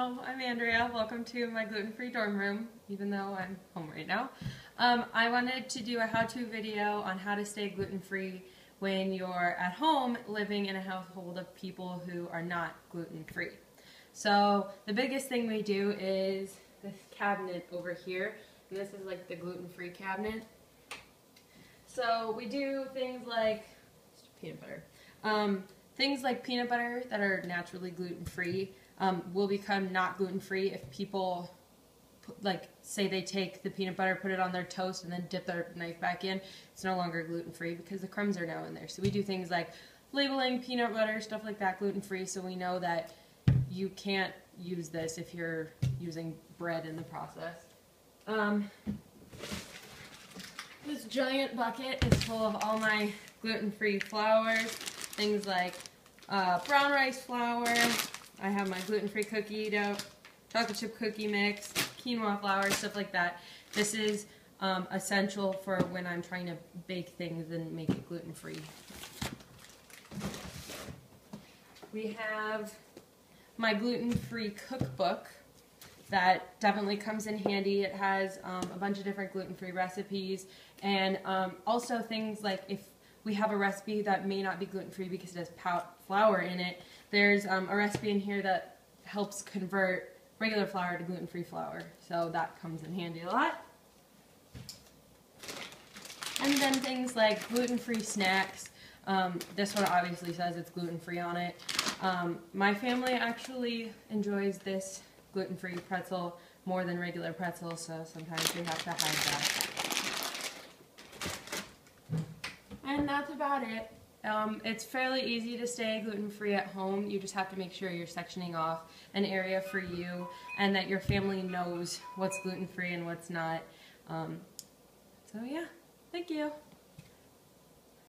Hello, I'm Andrea. Welcome to my gluten-free dorm room, even though I'm home right now. I wanted to do a how-to video on how to stay gluten-free when you're at home living in a household of people who are not gluten-free. So the biggest thing we do is this cabinet over here, and this is like the gluten-free cabinet. So we do things like peanut butter. Things like peanut butter that are naturally gluten-free will become not gluten-free if people say they take the peanut butter, put it on their toast, and then dip their knife back in. It's no longer gluten-free because the crumbs are now in there. So we do things like labeling peanut butter, stuff like that, gluten-free, so we know that you can't use this if you're using bread in the process. This giant bucket is full of all my gluten-free flours, things like brown rice flour. I have my gluten-free cookie dough, chocolate chip cookie mix, quinoa flour, stuff like that. This is essential for when I'm trying to bake things and make it gluten-free. We have my gluten-free cookbook that definitely comes in handy. It has a bunch of different gluten-free recipes, and also things like if we have a recipe that may not be gluten-free because it has flour in it, there's a recipe in here that helps convert regular flour to gluten-free flour, so that comes in handy a lot. And then things like gluten-free snacks. This one obviously says it's gluten-free on it. My family actually enjoys this gluten-free pretzel more than regular pretzel, so sometimes we have to hide that. And that's about it. It's fairly easy to stay gluten-free at home. You just have to make sure you're sectioning off an area for you and that your family knows what's gluten-free and what's not. So yeah, thank you.